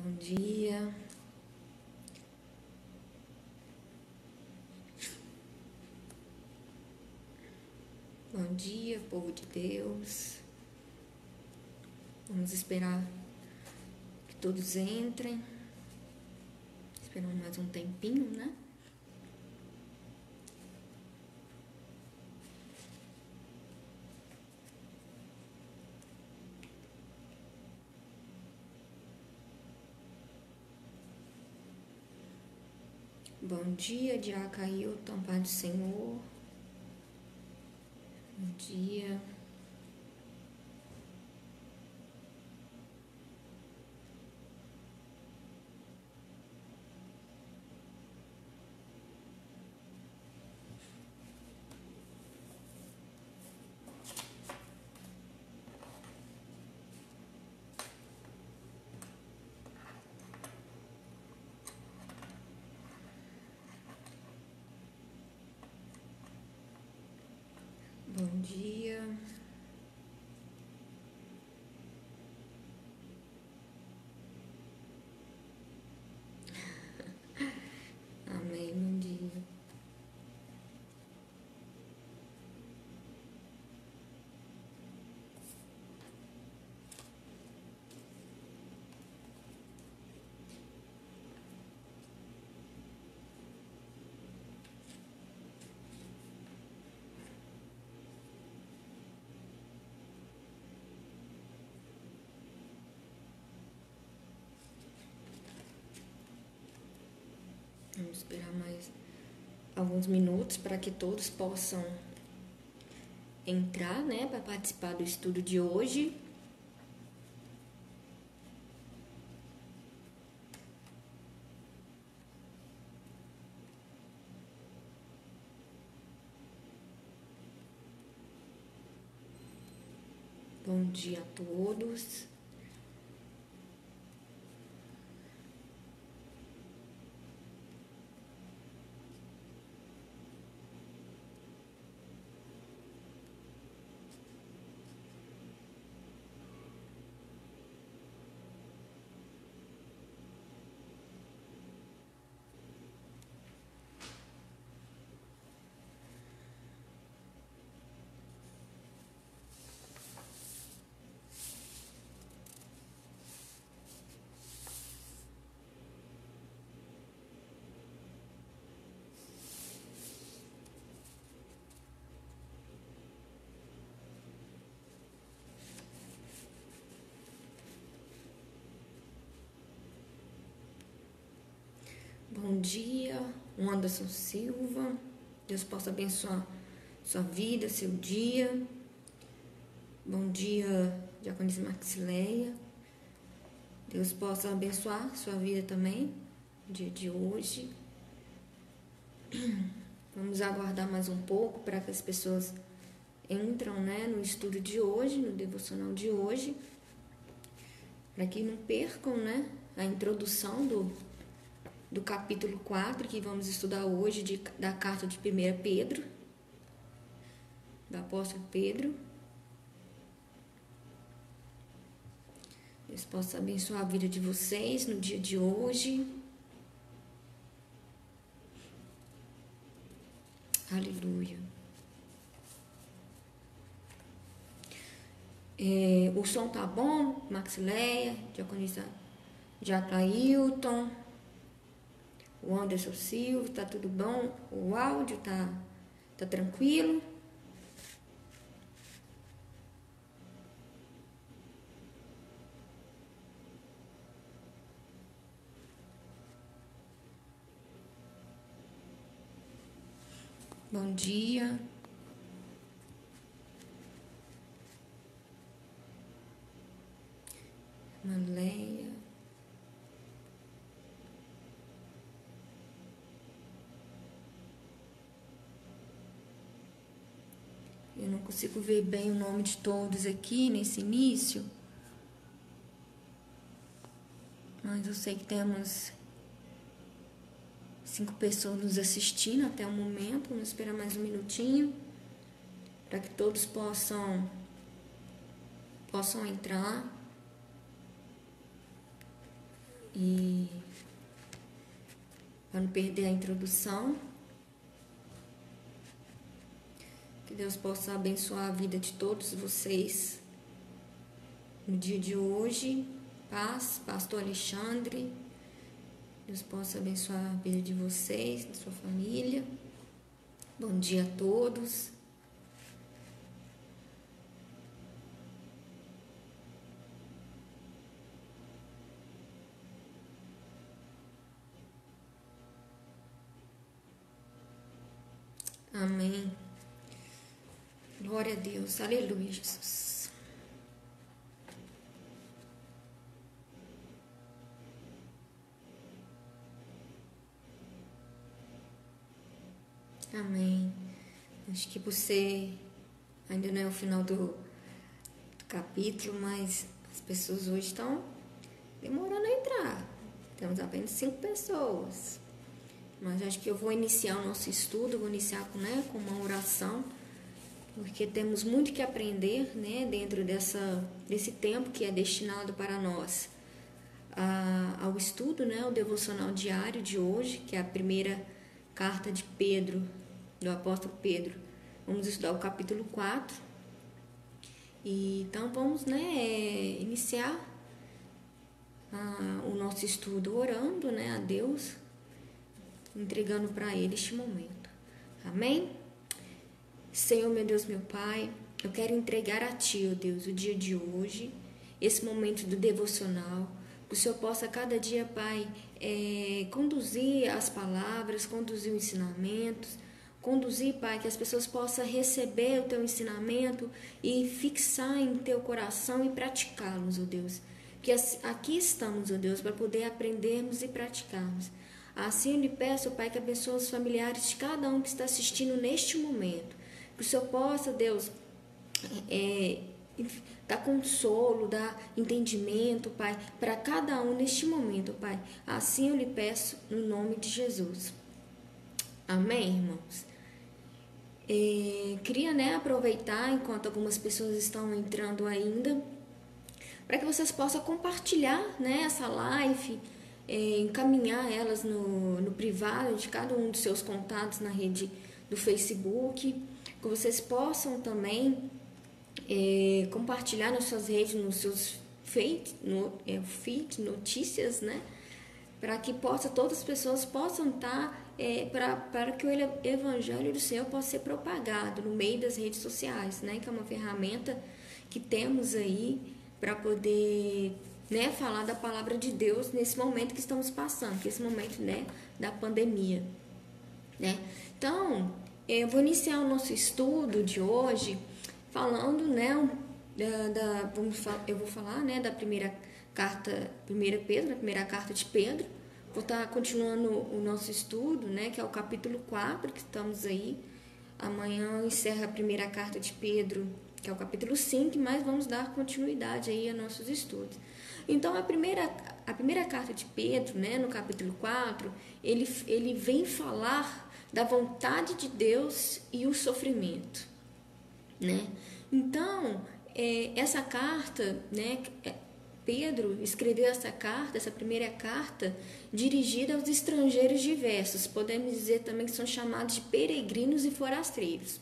Bom dia. Bom dia, povo de Deus. Vamos esperar que todos entrem. Esperamos mais um tempinho, né? Bom dia, Diaca Ailton, Pai do Senhor. Bom dia. Bom dia. Amém, bom dia. Vamos esperar mais alguns minutos para que todos possam entrar, né, para participar do estudo de hoje. Bom dia a todos. Bom dia, Anderson Silva. Deus possa abençoar sua vida, seu dia. Bom dia, Diaconisa Maxileia. Deus possa abençoar sua vida também, no dia de hoje. Vamos aguardar mais um pouco para que as pessoas entram, né, no estudo de hoje, no devocional de hoje, para que não percam, né, a introdução do capítulo 4, que vamos estudar hoje, da carta de 1 Pedro, do apóstolo Pedro. Deus possa abençoar a vida de vocês no dia de hoje. Aleluia. O som tá bom? Maxileia, Diaconisa Jacailton, o Anderson Silva, tá tudo bom? O áudio tá tranquilo? Bom dia. Maleia. Eu não consigo ver bem o nome de todos aqui nesse início. Mas eu sei que temos 5 pessoas nos assistindo até o momento. Vamos esperar mais um minutinho para que todos possam entrar. E para não perder a introdução, que Deus possa abençoar a vida de todos vocês no dia de hoje. Paz, Pastor Alexandre. Deus possa abençoar a vida de vocês, da sua família. Bom dia a todos. Amém. Glória a Deus. Aleluia, Jesus. Amém. Acho que você ainda não é o final do capítulo, mas as pessoas hoje estão demorando a entrar. Temos apenas 5 pessoas. Mas acho que eu vou iniciar o nosso estudo, vou iniciar com uma oração, porque temos muito que aprender, né, dentro desse tempo que é destinado para nós ao estudo, né, o devocional diário de hoje, que é a primeira carta de Pedro, do apóstolo Pedro. Vamos estudar o capítulo 4. E, então vamos, iniciar o nosso estudo orando, né, a Deus, entregando para Ele este momento. Amém? Senhor, meu Deus, meu Pai, eu quero entregar a Ti, ó Deus, o dia de hoje, esse momento do devocional, que o Senhor possa cada dia, Pai, conduzir as palavras, conduzir os ensinamentos, conduzir, Pai, que as pessoas possam receber o Teu ensinamento e fixar em Teu coração e praticá-los, ó Deus. Que aqui estamos, ó Deus, para poder aprendermos e praticarmos. Assim eu lhe peço, Pai, que abençoe os familiares de cada um que está assistindo neste momento. Que o Senhor possa, Deus, dar consolo, dar entendimento, Pai, para cada um neste momento, Pai. Assim eu lhe peço no nome de Jesus. Amém, irmãos? Queria, aproveitar enquanto algumas pessoas estão entrando ainda, para que vocês possam compartilhar, essa live, encaminhar elas no privado de cada um dos seus contatos na rede do Facebook, que vocês possam também compartilhar nas suas redes, nos seus feed, notícias, para que todas as pessoas possam estar, para que o Evangelho do Senhor possa ser propagado no meio das redes sociais, que é uma ferramenta que temos aí para poder falar da palavra de Deus nesse momento que estamos passando, que é esse momento da pandemia. Então, eu vou iniciar o nosso estudo de hoje falando, eu vou falar da primeira carta, primeira carta de Pedro. Vou estar continuando o nosso estudo, que é o capítulo 4, que estamos aí. Amanhã encerra a primeira carta de Pedro, que é o capítulo 5, mas vamos dar continuidade aí a nossos estudos. Então, a primeira carta de Pedro, no capítulo 4, ele vem falar da vontade de Deus e o sofrimento, Então, essa carta, Pedro escreveu essa primeira carta, dirigida aos estrangeiros diversos. Podemos dizer também que são chamados de peregrinos e forasteiros.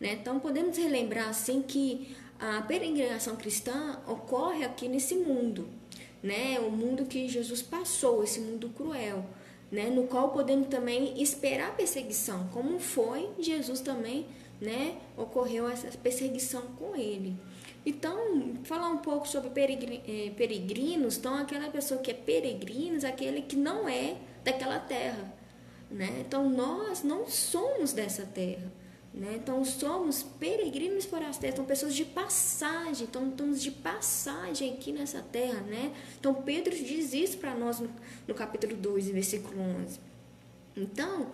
Então, podemos relembrar assim que a peregrinação cristã ocorre aqui nesse mundo, o mundo que Jesus passou, esse mundo cruel, no qual podemos também esperar perseguição, como foi Jesus também, ocorreu essa perseguição com ele. Então, falar um pouco sobre peregrinos, então aquela pessoa que é peregrinos, aquele que não é daquela terra, Então, nós não somos dessa terra, Então, somos peregrinos forasteiros, são pessoas de passagem, então estamos de passagem aqui nessa terra, Então, Pedro diz isso para nós no capítulo 2, versículo 11. Então,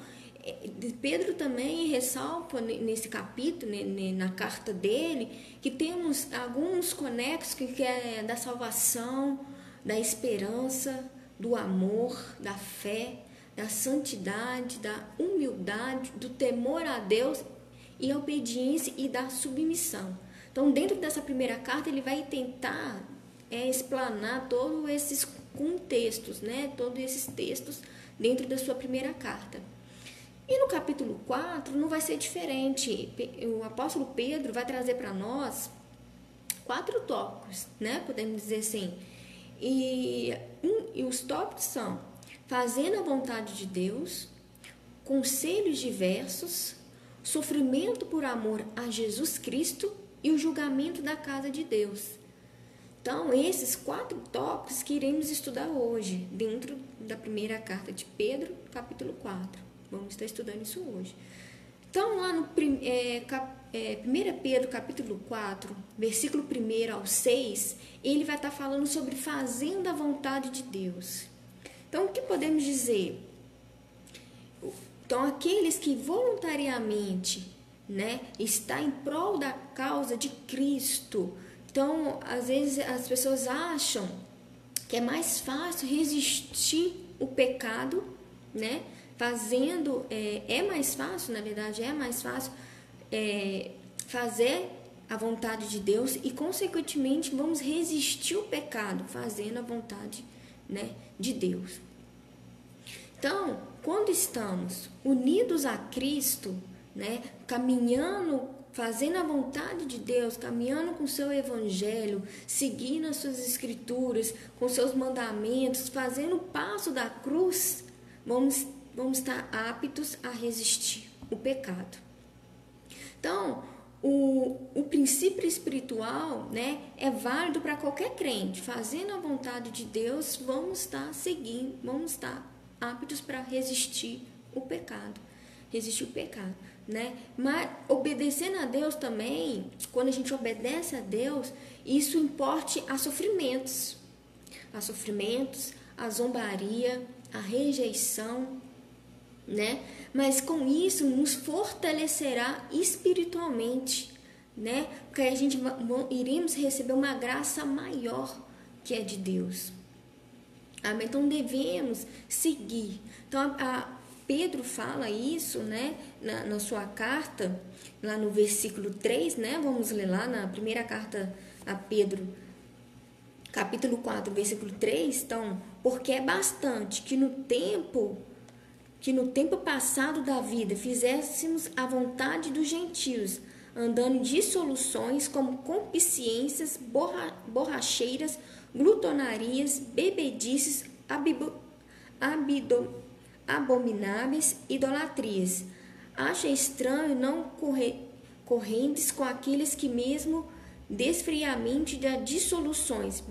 Pedro também ressalta nesse capítulo, na carta dele, que temos alguns conexos que é da salvação, da esperança, do amor, da fé, da santidade, da humildade, do temor a Deus e a obediência e da submissão. Então, dentro dessa primeira carta, ele vai tentar explanar todos com textos, né? Todos esses textos dentro da sua primeira carta. E no capítulo 4 não vai ser diferente. O apóstolo Pedro vai trazer para nós 4 tópicos, né? Podemos dizer assim. E os tópicos são: fazendo a vontade de Deus, conselhos diversos, sofrimento por amor a Jesus Cristo e o julgamento da casa de Deus. Então, esses 4 tópicos que iremos estudar hoje, dentro da primeira carta de Pedro, capítulo 4. Vamos estar estudando isso hoje. Então, lá no 1 Pedro, capítulo 4, versículo 1 ao 6, ele vai estar falando sobre fazendo a vontade de Deus. Então, o que podemos dizer? Então, aqueles que voluntariamente, né, está em prol da causa de Cristo. Então, às vezes as pessoas acham que é mais fácil resistir o pecado, né? Fazendo, é mais fácil, na verdade, é mais fácil fazer a vontade de Deus e, consequentemente, vamos resistir o pecado, fazendo a vontade, né, de Deus. Então, quando estamos unidos a Cristo, né, caminhando, fazendo a vontade de Deus, caminhando com o seu evangelho, seguindo as suas escrituras, com seus mandamentos, fazendo o passo da cruz, vamos estar aptos a resistir o pecado. Então, o princípio espiritual, né, é válido para qualquer crente. Fazendo a vontade de Deus, vamos estar seguindo, vamos estar aptos para resistir o pecado. Né? Mas obedecendo a Deus também, quando a gente obedece a Deus, isso importa a sofrimentos, a zombaria, a rejeição, né? Mas com isso nos fortalecerá espiritualmente, né? Porque a gente iremos receber uma graça maior que é de Deus. Amém? Então devemos seguir. Então Pedro fala isso, né, na sua carta, lá no versículo 3, né? Vamos ler lá na primeira carta a Pedro, capítulo 4, versículo 3. Então, porque é bastante que no tempo passado da vida fizéssemos a vontade dos gentios, andando em dissoluções como concupiscências, borracheiras, glutonarias, bebedices, abomináveis, idolatrias. Acha estranho não correntes com aqueles que mesmo desfriamente da dissoluções,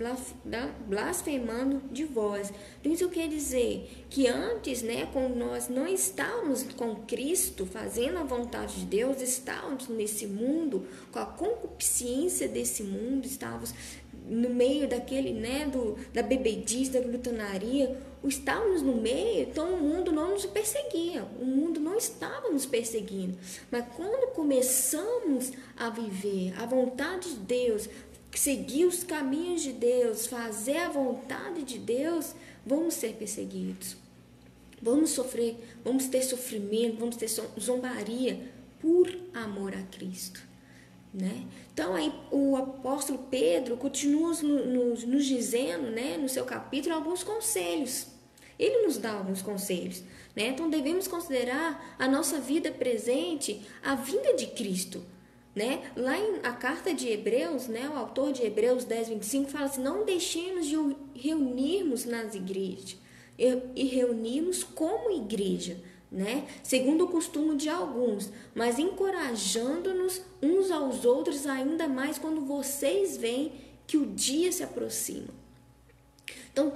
blasfemando de vós. Então, isso quer dizer que antes, né, quando nós não estávamos com Cristo, fazendo a vontade de Deus, estávamos nesse mundo, com a concupiscência desse mundo, estávamos no meio daquele, né, da bebedice, da glutonaria, estávamos no meio, então o mundo não nos perseguia, o mundo não estava nos perseguindo. Mas quando começamos a viver a vontade de Deus, seguir os caminhos de Deus, fazer a vontade de Deus, vamos ser perseguidos, vamos sofrer, vamos ter sofrimento, vamos ter zombaria por amor a Cristo, né? Então aí o apóstolo Pedro continua nos dizendo, né, no seu capítulo, alguns conselhos. Ele nos dá alguns conselhos, né? Então devemos considerar a nossa vida presente, a vinda de Cristo, né? Lá a carta de Hebreus, né, o autor de Hebreus 10:25 fala assim: não deixemos de reunirmos nas igrejas e reunirmos como igreja, né? Segundo o costume de alguns, mas encorajando-nos uns aos outros, ainda mais quando vocês veem que o dia se aproxima. Então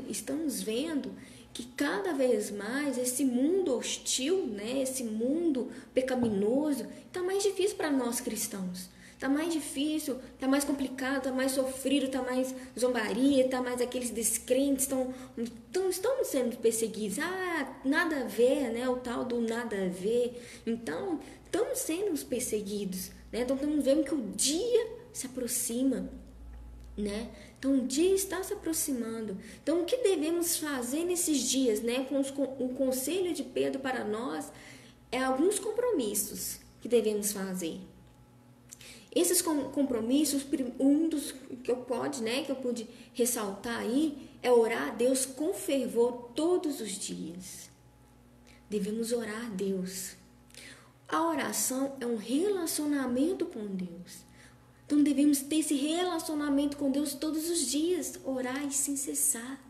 estamos vendo que cada vez mais esse mundo hostil, né, esse mundo pecaminoso, está mais difícil para nós cristãos. Está mais difícil, está mais complicado, está mais sofrido, está mais zombaria, está mais aqueles descrentes, estamos sendo perseguidos. Nada a ver, né? O tal do nada a ver. Então, estamos sendo perseguidos, né? Então, estamos vendo que o dia se aproxima, né? Então, o dia está se aproximando. Então, o que devemos fazer nesses dias, né? Com o conselho de Pedro para nós, é alguns compromissos que devemos fazer. esses compromissos, um dos que eu pude ressaltar aí, é orar a Deus com fervor todos os dias. Devemos orar a Deus. A oração é um relacionamento com Deus. Então devemos ter esse relacionamento com Deus todos os dias, orar e sem cessar.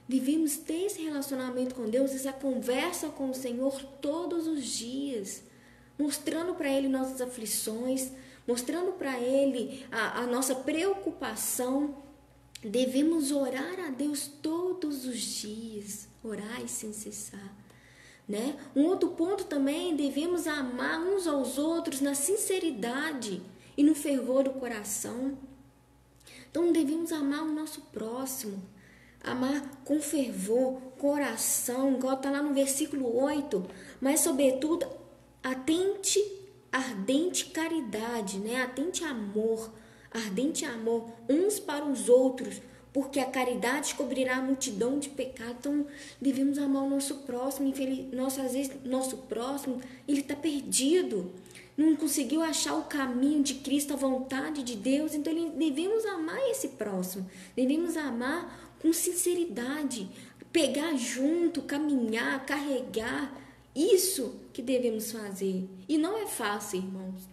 Devemos ter esse relacionamento com Deus, essa conversa com o Senhor todos os dias, mostrando para Ele nossas aflições, mostrando para Ele a nossa preocupação. Devemos orar a Deus todos os dias, orar e sem cessar. Né? Um outro ponto também, devemos amar uns aos outros na sinceridade e no fervor do coração. Então devemos amar o nosso próximo, amar com fervor, coração, igual está lá no versículo 8, mas sobretudo ardente caridade, né? Ardente amor uns para os outros, porque a caridade cobrirá a multidão de pecados. Então, devemos amar o nosso próximo. Às vezes, nosso próximo, ele está perdido, não conseguiu achar o caminho de Cristo, a vontade de Deus. Então, devemos amar esse próximo, devemos amar com sinceridade, pegar junto, caminhar, carregar. Isso que devemos fazer. E não é fácil, irmãos,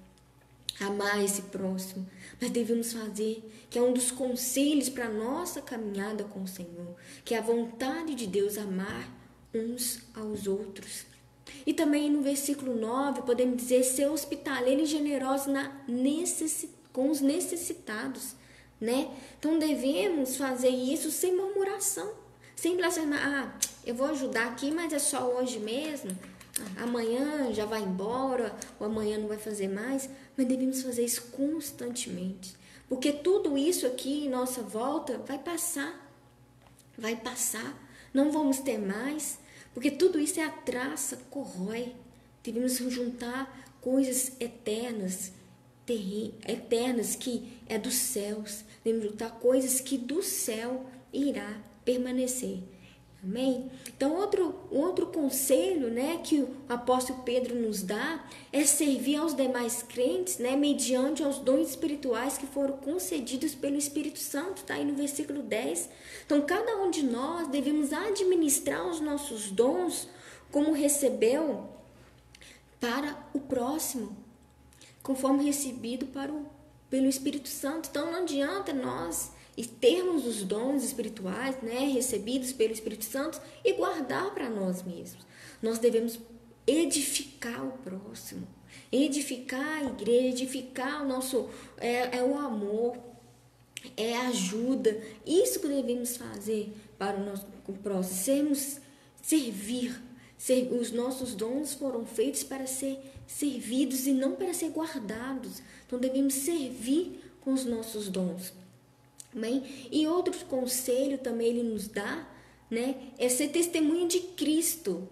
amar esse próximo, mas devemos fazer, que é um dos conselhos para a nossa caminhada com o Senhor, que é a vontade de Deus, amar uns aos outros. E também no versículo 9, podemos dizer, ser hospitaleiro e generoso com os necessitados, né? Então devemos fazer isso sem murmuração, sem blasfemar. Eu vou ajudar aqui, mas é só hoje mesmo. Amanhã já vai embora, ou amanhã não vai fazer mais. Mas devemos fazer isso constantemente, porque tudo isso aqui em nossa volta vai passar, não vamos ter mais, porque tudo isso é a traça, corrói. Devemos juntar coisas eternas que é dos céus, devemos juntar coisas que do céu irá permanecer. Amém? Então, outro conselho, né, que o apóstolo Pedro nos dá é servir aos demais crentes, né, mediante aos dons espirituais que foram concedidos pelo Espírito Santo, está aí no versículo 10. Então, cada um de nós devemos administrar os nossos dons como recebeu para o próximo, conforme recebido pelo Espírito Santo. Então, não adianta nós e termos os dons espirituais, né, recebidos pelo Espírito Santo e guardar para nós mesmos. Nós devemos edificar o próximo, edificar a igreja, edificar o nosso, o amor, é a ajuda. Isso que devemos fazer para o nosso próximo, servir. Os nossos dons foram feitos para ser servidos e não para ser guardados. Então devemos servir com os nossos dons. Amém? E outro conselho também ele nos dá, né, é ser testemunha de Cristo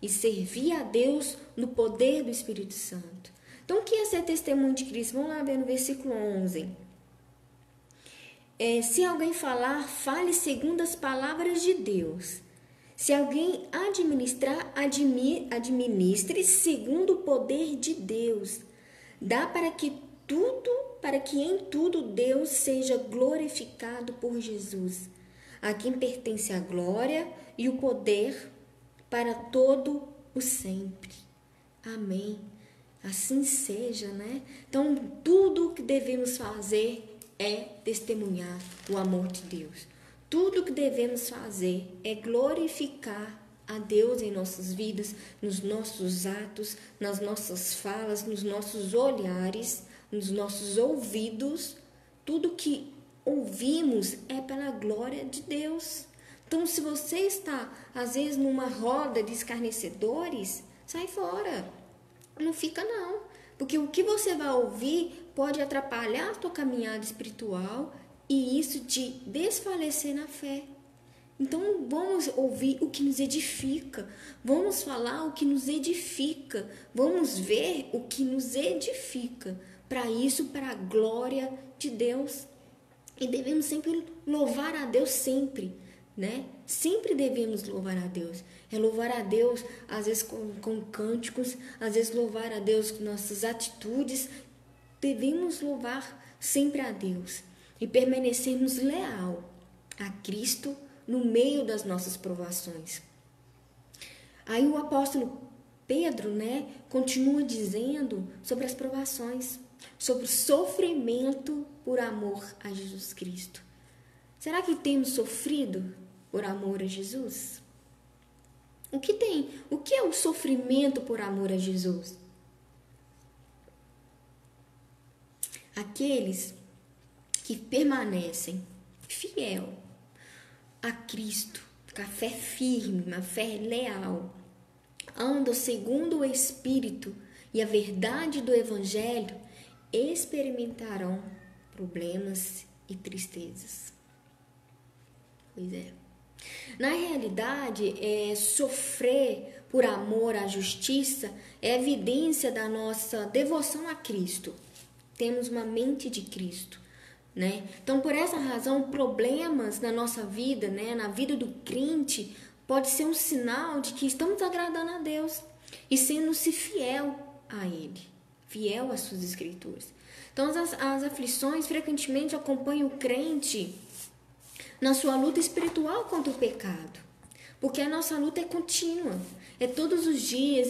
e servir a Deus no poder do Espírito Santo. Então, o que é ser testemunha de Cristo? Vamos lá ver no versículo 11. Se alguém falar, fale segundo as palavras de Deus. Se alguém administrar, administre segundo o poder de Deus. Dá para que em tudo Deus seja glorificado por Jesus, a quem pertence a glória e o poder para todo o sempre. Amém. Assim seja, né? Então, tudo o que devemos fazer é testemunhar o amor de Deus. Tudo o que devemos fazer é glorificar a Deus em nossas vidas, nos nossos atos, nas nossas falas, nos nossos olhares, nos nossos ouvidos. Tudo que ouvimos é pela glória de Deus. Então, se você está, às vezes, numa roda de escarnecedores, sai fora. Não fica, não. Porque o que você vai ouvir pode atrapalhar a tua caminhada espiritual e isso te desfalecer na fé. Então, vamos ouvir o que nos edifica. Vamos falar o que nos edifica. Vamos ver o que nos edifica. Para isso, para a glória de Deus. E devemos sempre louvar a Deus sempre, né? Sempre devemos louvar a Deus. É louvar a Deus, às vezes com cânticos, às vezes louvar a Deus com nossas atitudes. devemos louvar sempre a Deus e permanecermos leal a Cristo no meio das nossas provações. Aí o apóstolo Pedro, continua dizendo sobre as provações, sobre o sofrimento por amor a Jesus Cristo. Será que temos sofrido por amor a Jesus? O que é o sofrimento por amor a Jesus? Aqueles que permanecem fiel a Cristo, com a fé firme, uma fé leal, andam segundo o Espírito e a verdade do Evangelho, experimentarão problemas e tristezas. Pois é. Na realidade, sofrer por amor à justiça é evidência da nossa devoção a Cristo. Temos uma mente de Cristo, Então, por essa razão, problemas na nossa vida, na vida do crente, pode ser um sinal de que estamos agradando a Deus e sendo-se fiel a Ele, fiel às suas escrituras. Então, as aflições frequentemente acompanham o crente na sua luta espiritual contra o pecado, porque a nossa luta é contínua, é todos os dias,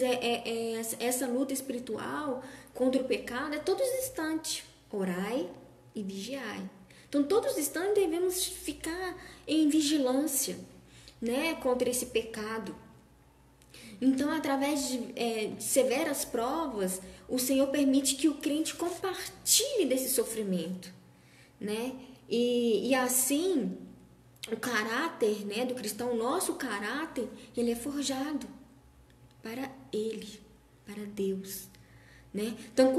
essa luta espiritual contra o pecado é todos os instantes. Orai e vigiai. Então, todos os instantes devemos ficar em vigilância, contra esse pecado. Então, através de severas provas, o Senhor permite que o crente compartilhe desse sofrimento, E assim, o caráter, do cristão, o nosso caráter, ele é forjado para Ele, para Deus, Então,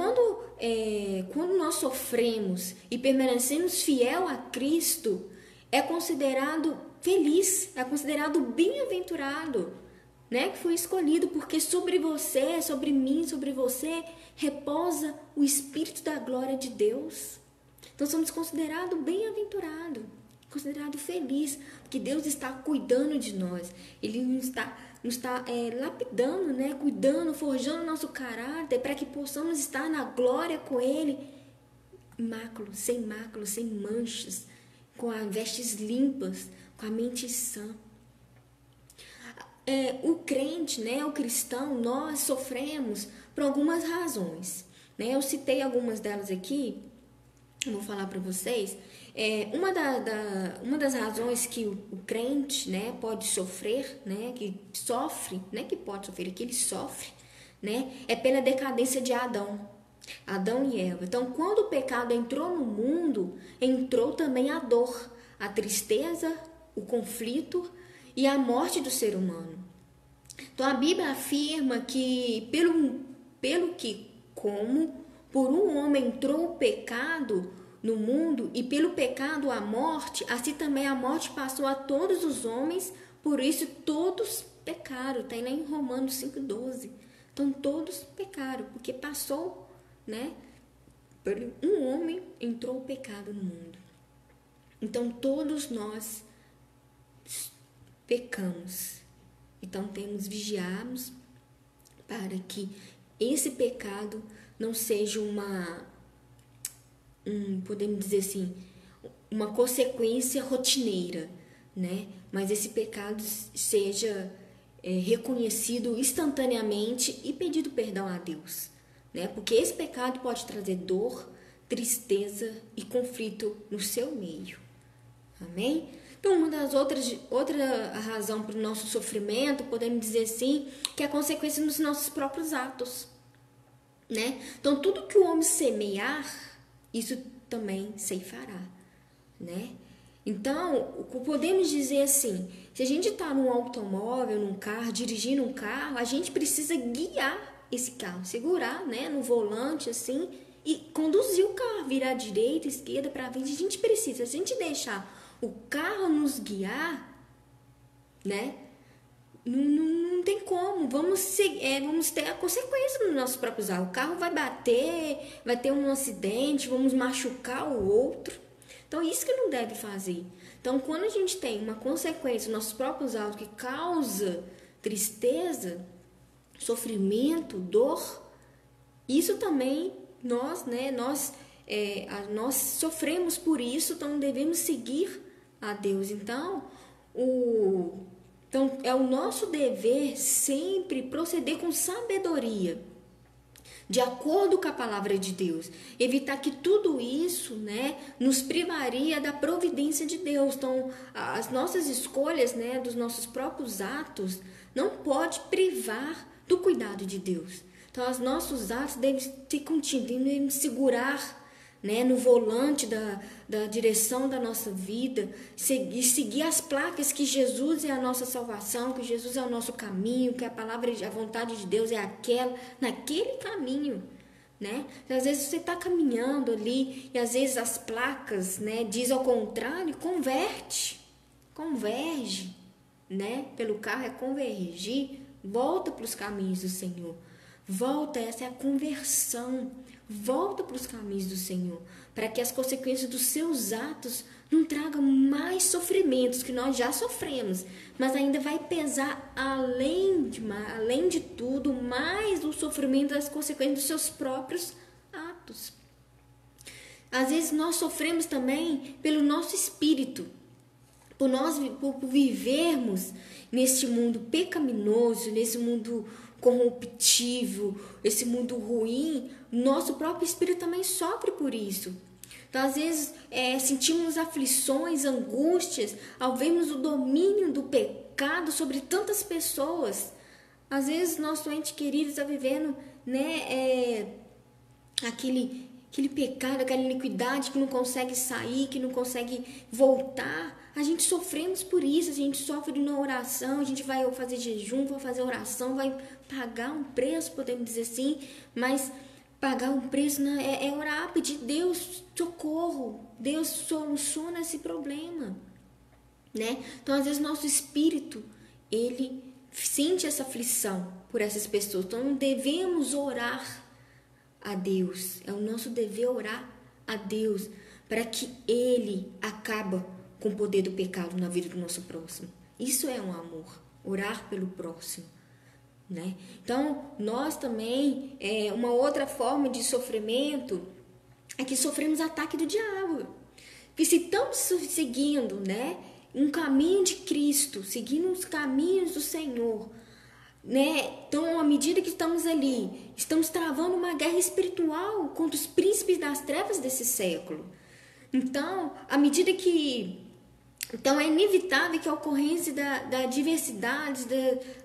quando nós sofremos e permanecemos fiel a Cristo, é considerado feliz, é considerado bem-aventurado, que foi escolhido, porque sobre você, sobre mim, sobre você, reposa o Espírito da glória de Deus. Então, somos considerados bem-aventurados, considerado feliz, porque Deus está cuidando de nós. Ele nos está lapidando, cuidando, forjando nosso caráter para que possamos estar na glória com Ele, sem manchas, com as vestes limpas, com a mente sã. O crente, o cristão, nós sofremos por algumas razões. Eu citei algumas delas aqui, vou falar para vocês. Uma das razões que o crente, pode sofrer, que pode sofrer, que ele sofre, é pela decadência de Adão e Eva. Então, quando o pecado entrou no mundo, entrou também a dor, a tristeza, o conflito e a morte do ser humano. Então, a Bíblia afirma que como por um homem entrou o pecado no mundo e pelo pecado a morte, assim também a morte passou a todos os homens, por isso todos pecaram. Está aí lá em Romanos 5,12. Então todos pecaram, porque passou, por um homem entrou o pecado no mundo. Então todos nós pecamos. Então temos vigiarmos para que esse pecado não seja podemos dizer assim, uma consequência rotineira, Mas esse pecado seja reconhecido instantaneamente e pedido perdão a Deus, Porque esse pecado pode trazer dor, tristeza e conflito no seu meio. Amém? Então, outra razão para o nosso sofrimento, podemos dizer assim, que é a consequência dos nossos próprios atos, Então, tudo que o homem semear, isso também ceifará, Então, podemos dizer assim, se a gente está num automóvel, num carro, dirigindo um carro, a gente precisa guiar esse carro, segurar, no volante, assim, e conduzir o carro, virar à direita, esquerda, para frente. A gente precisa, se a gente deixar o carro nos guiar, não tem como, vamos ter a consequência dos nossos próprios atos. O carro vai bater, vai ter um acidente, vamos machucar o outro. Então, isso que não deve fazer. Então, quando a gente tem uma consequência nos nossos próprios atos que causa tristeza, sofrimento, dor, isso também nós sofremos por isso, então devemos seguir a Deus. Então é o nosso dever sempre proceder com sabedoria, de acordo com a palavra de Deus, evitar que tudo isso, né, nos privaria da providência de Deus. Então, as nossas escolhas, né, dos nossos próprios atos, não pode privar do cuidado de Deus. Então, os nossos atos devem ser contínuos, devem segurar, né, no volante da direção da nossa vida, seguir as placas que Jesus é a nossa salvação, que Jesus é o nosso caminho, que a palavra, a vontade de Deus é naquele caminho, né? Às vezes você está caminhando ali e às vezes as placas, né, diz ao contrário, converge, né? Pelo carro é convergir, volta para os caminhos do Senhor. Volta, essa é a conversão. Volta para os caminhos do Senhor, para que as consequências dos seus atos não tragam mais sofrimentos que nós já sofremos, mas ainda vai pesar além de tudo, mais o sofrimento das consequências dos seus próprios atos. Às vezes nós sofremos também pelo nosso espírito, por vivermos neste mundo pecaminoso, nesse mundo corruptível, esse mundo ruim. Nosso próprio espírito também sofre por isso. Então, às vezes, sentimos aflições, angústias, ao vermos o domínio do pecado sobre tantas pessoas. Às vezes, nosso ente querido está vivendo, né, aquele pecado, aquela iniquidade que não consegue sair, que não consegue voltar. A gente sofremos por isso, a gente sofre na oração, a gente vai fazer jejum, vai fazer oração, vai pagar um preço, podemos dizer assim, mas pagar um preço é orar, pedir Deus socorro, Deus soluciona esse problema, né? Então, às vezes, nosso espírito, ele sente essa aflição por essas pessoas, então devemos orar a Deus, é o nosso dever orar a Deus, para que Ele acaba com o poder do pecado na vida do nosso próximo. Isso é um amor, orar pelo próximo, né? Então, nós também, uma outra forma de sofrimento é que sofremos ataque do diabo. Porque se estamos seguindo, né, um caminho de Cristo, seguindo os caminhos do Senhor, né? Então, à medida que estamos ali, estamos travando uma guerra espiritual contra os príncipes das trevas desse século. Então, à medida que... Então, é inevitável que a ocorrência da adversidades,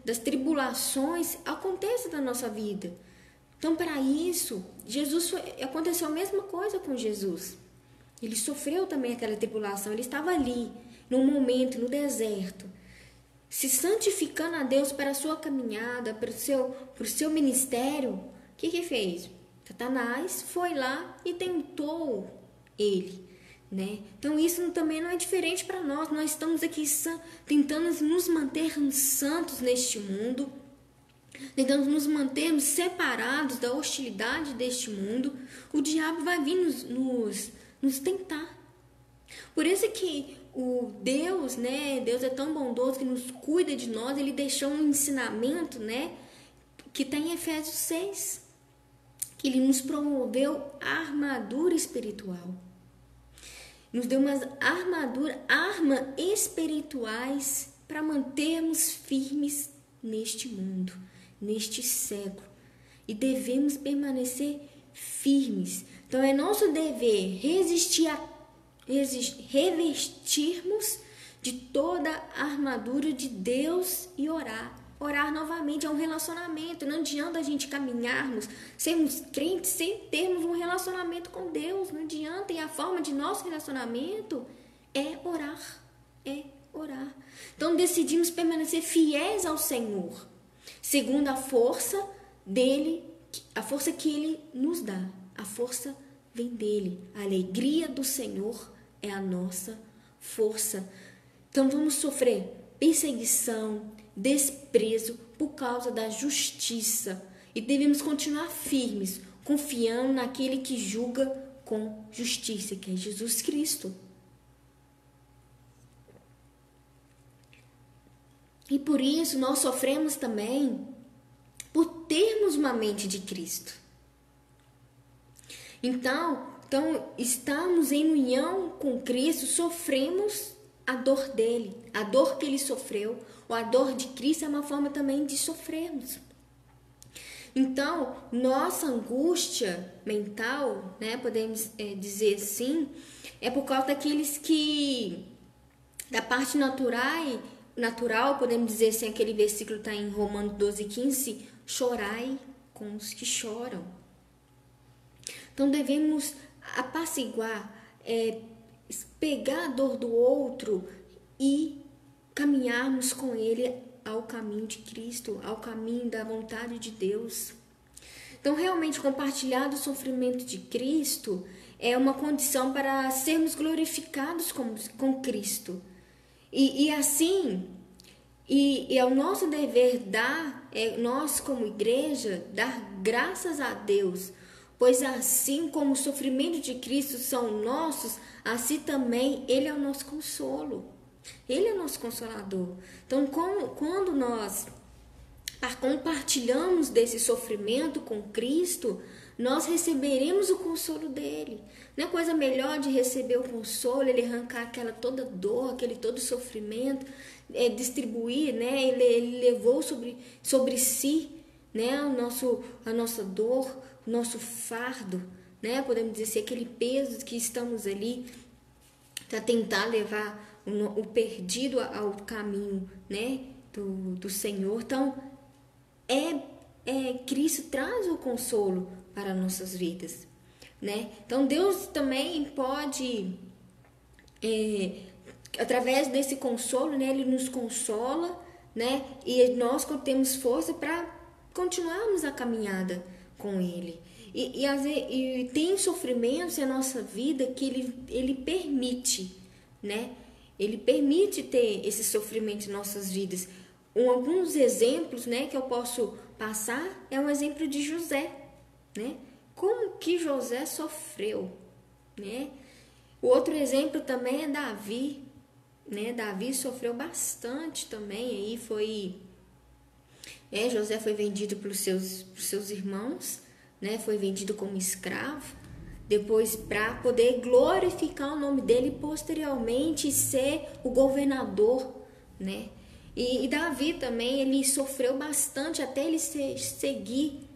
das tribulações aconteça na nossa vida. Então, para isso, aconteceu a mesma coisa com Jesus. Ele sofreu também aquela tribulação, ele estava ali, num momento, no deserto, se santificando a Deus para a sua caminhada, para o seu ministério. O que fez? Satanás foi lá e tentou ele, né? Então isso também não é diferente para nós. Nós estamos aqui tentando nos manter santos neste mundo, tentando nos mantermos separados da hostilidade deste mundo. O diabo vai vir nos tentar. Por isso que o Deus, né? Deus é tão bondoso que nos cuida de nós. Ele deixou um ensinamento, né, que está em Efésios 6, que ele nos promoveu a armadura espiritual. Nos deu umas armas espirituais para mantermos firmes neste mundo, neste século. E devemos permanecer firmes. Então é nosso dever revestirmos de toda a armadura de Deus e orar. Orar novamente é um relacionamento. Não adianta a gente caminharmos, sermos crentes sem termos um relacionamento com Deus. Não adianta. E a forma de nosso relacionamento é orar. Então decidimos permanecer fiéis ao Senhor, segundo a força dele, a força que ele nos dá. A força vem dele. A alegria do Senhor é a nossa força. Então vamos sofrer perseguição, desprezo por causa da justiça. E devemos continuar firmes, confiando naquele que julga com justiça, que é Jesus Cristo. E por isso nós sofremos também por termos uma mente de Cristo. Então, estamos em união com Cristo, sofremos a dor dele, a dor que ele sofreu, ou a dor de Cristo é uma forma também de sofrermos. Então, nossa angústia mental, né, podemos dizer assim, é por causa daqueles que, da parte natural, podemos dizer assim, aquele versículo está em Romanos 12:15, chorai com os que choram. Então, devemos apaciguar, pegar a dor do outro e caminharmos com ele ao caminho de Cristo, ao caminho da vontade de Deus. Então, realmente, compartilhar do sofrimento de Cristo é uma condição para sermos glorificados com Cristo. E assim, é o nosso dever nós como igreja, dar graças a Deus, pois assim como o sofrimento de Cristo são nossos, assim também Ele é o nosso consolo. Ele é o nosso consolador. Então, quando nós compartilhamos desse sofrimento com Cristo, nós receberemos o consolo dele. Não é coisa melhor de receber o consolo, ele arrancar aquela toda dor, aquele todo sofrimento, distribuir, né? Ele levou sobre si, né? A nossa dor, o nosso fardo, né? Podemos dizer assim, aquele peso que estamos ali para tentar levar o perdido ao caminho, né, do Senhor. Então, Cristo traz o consolo para nossas vidas, né? Então, Deus também pode, através desse consolo, né, Ele nos consola, né, e nós temos força para continuarmos a caminhada com Ele. E tem sofrimentos na nossa vida que Ele permite, né? Ele permite ter esse sofrimento em nossas vidas. Alguns exemplos, né, que eu posso passar é um exemplo de José, né? Como que José sofreu, né? O outro exemplo também é Davi, né? Davi sofreu bastante também. Aí José foi vendido pelos seus irmãos, né? Foi vendido como escravo. Depois, para poder glorificar o nome dele e posteriormente ser o governador, né? E Davi também, ele sofreu bastante até ele seguir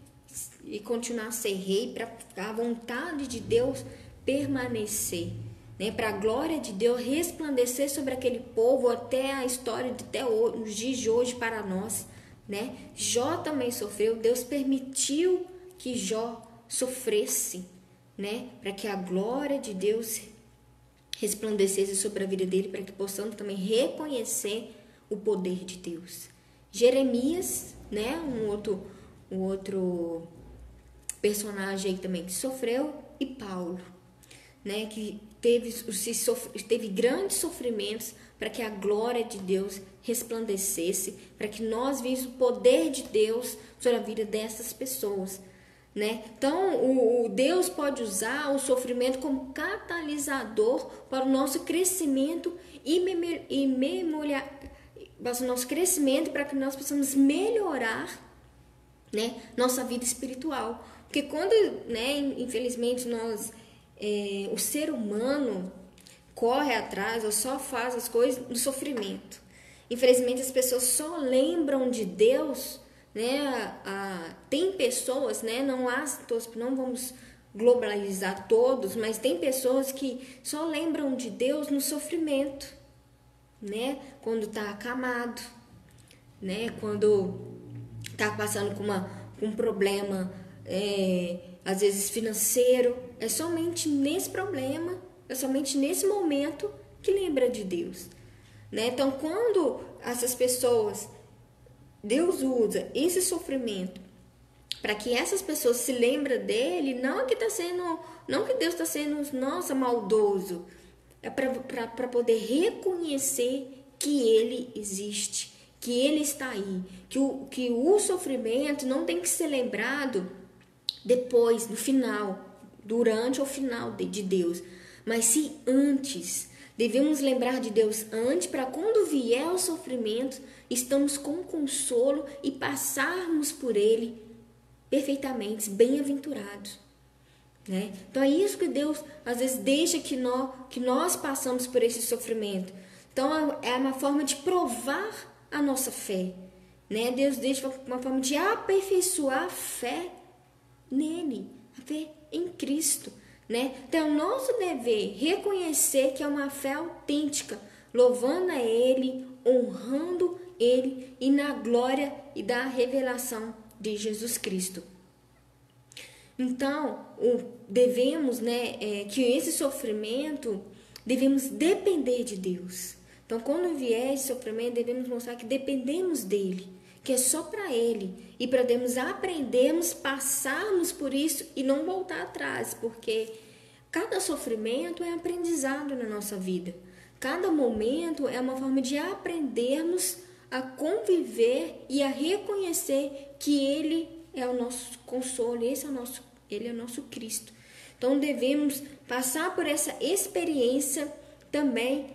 e continuar a ser rei, para a vontade de Deus permanecer, né? Para a glória de Deus resplandecer sobre aquele povo até a história até os dias de hoje para nós, né? Jó também sofreu, Deus permitiu que Jó sofresse, né, para que a glória de Deus resplandecesse sobre a vida dele, para que possamos também reconhecer o poder de Deus. Jeremias, né, um outro personagem aí também que sofreu, e Paulo, né, que teve grandes sofrimentos para que a glória de Deus resplandecesse, para que nós víssemos o poder de Deus sobre a vida dessas pessoas, né? Então, o Deus pode usar o sofrimento como catalisador para o nosso crescimento para o nosso crescimento, para que nós possamos melhorar, né, nossa vida espiritual. Porque quando, né, infelizmente, o ser humano corre atrás ou só faz as coisas no sofrimento. Infelizmente, as pessoas só lembram de Deus, né? Tem pessoas, né? Não vamos globalizar todos, mas tem pessoas que só lembram de Deus no sofrimento, né? Quando está acamado, né? Quando está passando com um problema, às vezes financeiro, é somente nesse problema, é somente nesse momento que lembra de Deus, né? Então, quando essas pessoas, Deus usa esse sofrimento para que essas pessoas se lembrem dele, não que Deus está sendo, nossa, maldoso, é para poder reconhecer que ele existe, que ele está aí, que o sofrimento não tem que ser lembrado depois, no final, durante ou final de Deus, mas se antes. Devemos lembrar de Deus antes, para quando vier o sofrimento, estamos com consolo e passarmos por ele perfeitamente, bem-aventurados. né? Então é isso que Deus às vezes deixa que nós passamos por esse sofrimento. Então é uma forma de provar a nossa fé, né? Deus deixa uma forma de aperfeiçoar a fé nele, a fé em Cristo, né? Então é o nosso dever reconhecer que é uma fé autêntica, louvando a Ele, honrando Ele e na glória e da revelação de Jesus Cristo. Então, devemos, né, que esse sofrimento, devemos depender de Deus. Então, quando vier esse sofrimento, devemos mostrar que dependemos dele, que é só para ele, e podemos aprendermos, passarmos por isso e não voltar atrás, porque cada sofrimento é aprendizado na nossa vida. Cada momento é uma forma de aprendermos a conviver e a reconhecer que ele é o nosso consolo, ele é o nosso Cristo. Então devemos passar por essa experiência também,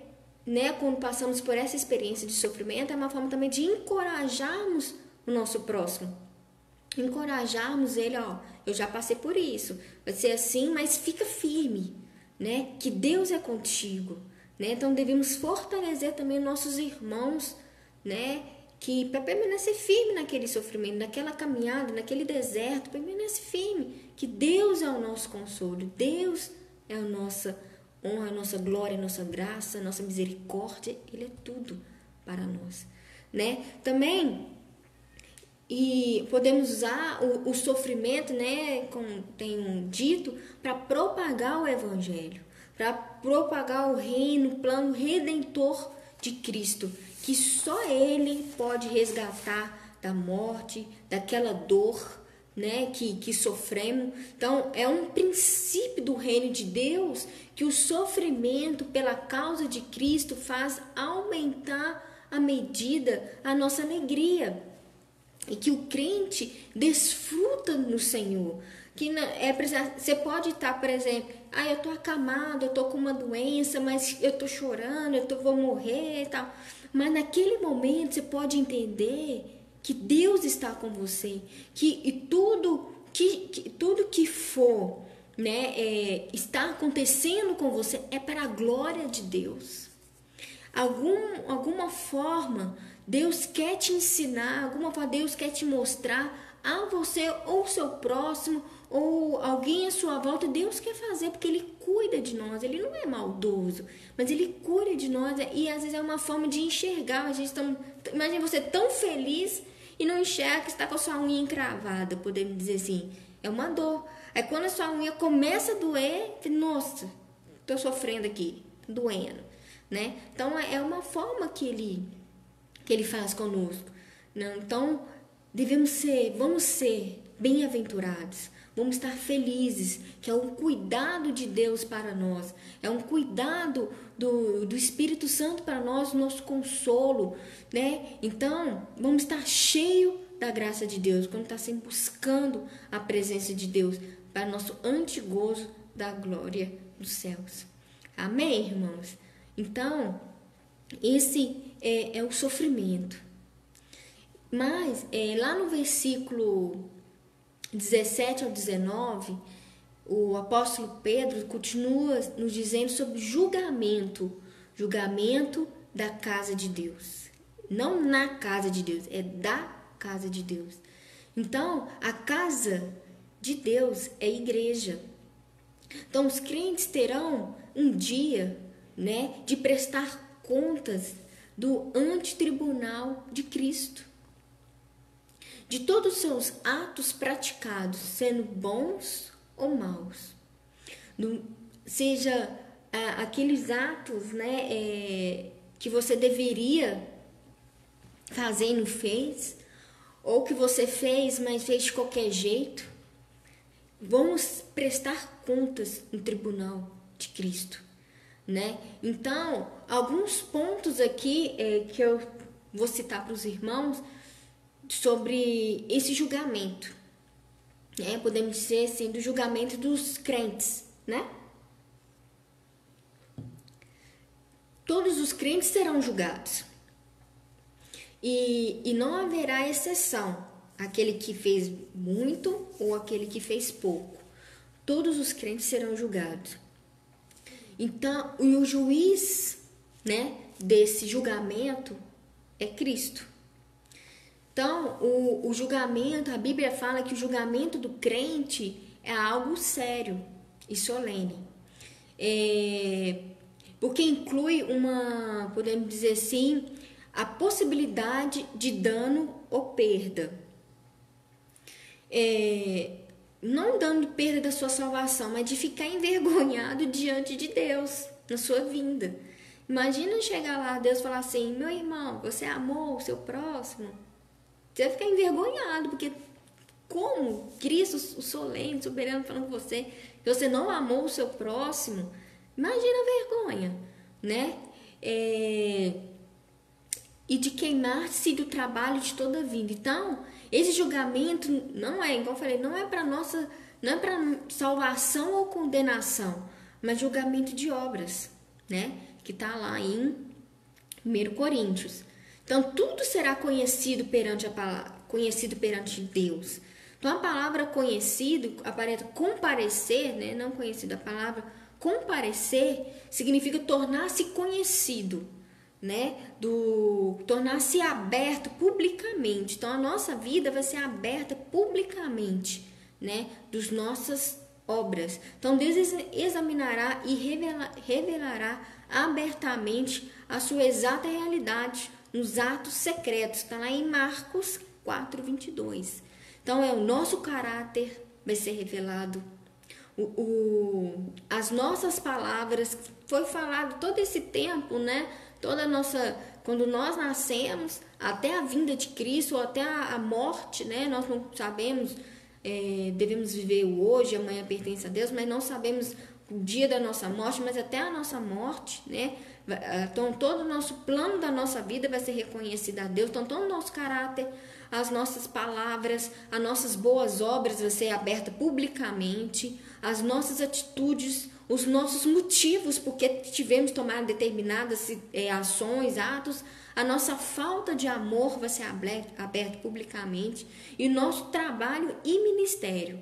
né? Quando passamos por essa experiência de sofrimento, é uma forma também de encorajarmos o nosso próximo. Encorajarmos ele, ó, eu já passei por isso, vai ser assim, mas fica firme, né? Que Deus é contigo, né? Então devemos fortalecer também nossos irmãos, né? Que para permanecer firme naquele sofrimento, naquela caminhada, naquele deserto, permanece firme, que Deus é o nosso consolo, Deus é a nossa honra, a nossa glória, a nossa graça, a nossa misericórdia, Ele é tudo para nós, né? Também, e podemos usar o sofrimento, né, como tenho dito, para propagar o Evangelho, para propagar o reino, o plano redentor de Cristo, que só Ele pode resgatar da morte, daquela dor, né, que sofremos. Então, é um princípio do reino de Deus que o sofrimento pela causa de Cristo faz aumentar a medida, a nossa alegria. E que o crente desfruta no Senhor. Que você pode estar, por exemplo, eu estou acamado, eu estou com uma doença, mas eu estou chorando, vou morrer e tal. Mas naquele momento você pode entender que Deus está com você, que tudo que for, né, está acontecendo com você é para a glória de Deus. Alguma forma Deus quer te ensinar, alguma forma Deus quer te mostrar a você ou seu próximo ou alguém à sua volta. Deus quer fazer porque Ele cuida de nós. Ele não é maldoso, mas Ele cuida de nós, e às vezes é uma forma de enxergar. Imagina você tão feliz e não enxerga que está com a sua unha encravada, podemos dizer assim, é uma dor. Aí quando a sua unha começa a doer, nossa, estou sofrendo aqui, doendo, né? Então é uma forma que ele faz conosco, né? Então vamos ser bem-aventurados, vamos estar felizes, que é um cuidado de Deus para nós, é um cuidado do Espírito Santo para nós, nosso consolo, né? Então vamos estar cheio da graça de Deus, quando está sempre buscando a presença de Deus para nosso antegozo da glória dos céus. Amém, irmãos? Então esse é o sofrimento. Mas lá no versículo 17 ao 19, o apóstolo Pedro continua nos dizendo sobre julgamento da casa de Deus. Não na casa de Deus, é da casa de Deus. Então, a casa de Deus é a igreja. Então, os crentes terão um dia, né, de prestar contas do antetribunal de Cristo, de todos os seus atos praticados, sendo bons ou maus, seja aqueles atos, né, que você deveria fazer e não fez, ou que você fez, mas fez de qualquer jeito. Vamos prestar contas no tribunal de Cristo, né? Então, alguns pontos aqui que eu vou citar para os irmãos sobre esse julgamento, né? Podemos dizer assim, do julgamento dos crentes, né? Todos os crentes serão julgados e não haverá exceção, aquele que fez muito ou aquele que fez pouco. todos os crentes serão julgados. Então, e o juiz, né, desse julgamento é Cristo. Então, o julgamento, a Bíblia fala que o julgamento do crente é algo sério e solene. Porque inclui podemos dizer assim, a possibilidade de dano ou perda. Não dando perda da sua salvação, mas de ficar envergonhado diante de Deus na sua vinda. Imagina chegar lá, Deus falar assim: meu irmão, você amou o seu próximo? Você vai ficar envergonhado, porque como Cristo, o solene, soberano, falando com você, que você não amou o seu próximo, imagina a vergonha, né? E de queimar-se do trabalho de toda a vida. Então, esse julgamento não é, igual eu falei, não é para salvação ou condenação, mas julgamento de obras, né? Que está lá em 1 Coríntios. Então, tudo será conhecido perante Deus. Então, a palavra conhecido aparenta comparecer, né? Não conhecido, a palavra comparecer significa tornar-se conhecido, né? Tornar-se aberto publicamente. Então, a nossa vida vai ser aberta publicamente, né? Das nossas obras. Então, Deus examinará e revelará abertamente a sua exata realidade nos atos secretos. Está lá em Marcos 4:22. Então, o nosso caráter vai ser revelado. As nossas palavras, foi falado todo esse tempo, né? Quando nós nascemos, até a vinda de Cristo, ou até a morte, né? Nós não sabemos, devemos viver o hoje, amanhã pertence a Deus, mas não sabemos o dia da nossa morte, mas até a nossa morte, né? Então, todo o nosso plano da nossa vida vai ser reconhecido a Deus. Então, todo o nosso caráter, as nossas palavras, as nossas boas obras vai ser aberta publicamente, as nossas atitudes, os nossos motivos porque tivemos tomado determinadas ações, atos, a nossa falta de amor vai ser aberta publicamente, e o nosso trabalho e ministério.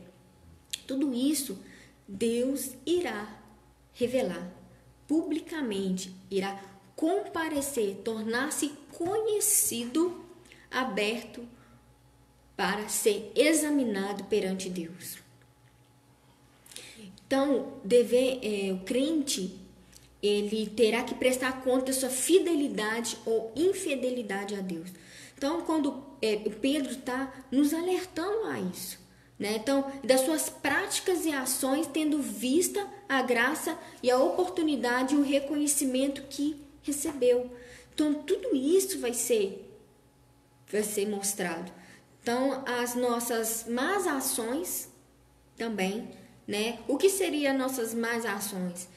Tudo isso Deus irá revelar publicamente, irá comparecer, tornar-se conhecido, aberto para ser examinado perante Deus. Então, o crente, ele terá que prestar conta da sua fidelidade ou infidelidade a Deus. Então, quando o Pedro está nos alertando a isso, né? Então, das suas práticas e ações, tendo vista a graça e a oportunidade e o reconhecimento que recebeu. Então, tudo isso vai ser mostrado. Então, as nossas más ações também, né? O que seriam nossas más ações?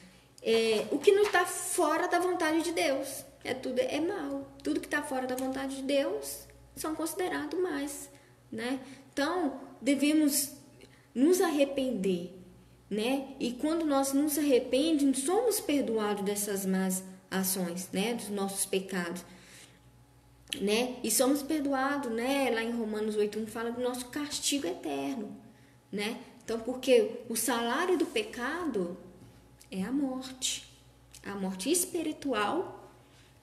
O que não está fora da vontade de Deus. Tudo é mal. Tudo que está fora da vontade de Deus são considerados mais, né? Então, devemos nos arrepender, né? E quando nós nos arrependemos, somos perdoados dessas más ações, né? Dos nossos pecados, né? E somos perdoados, né? Lá em Romanos 8:1 fala do nosso castigo eterno, né? Então, porque o salário do pecado é a morte espiritual,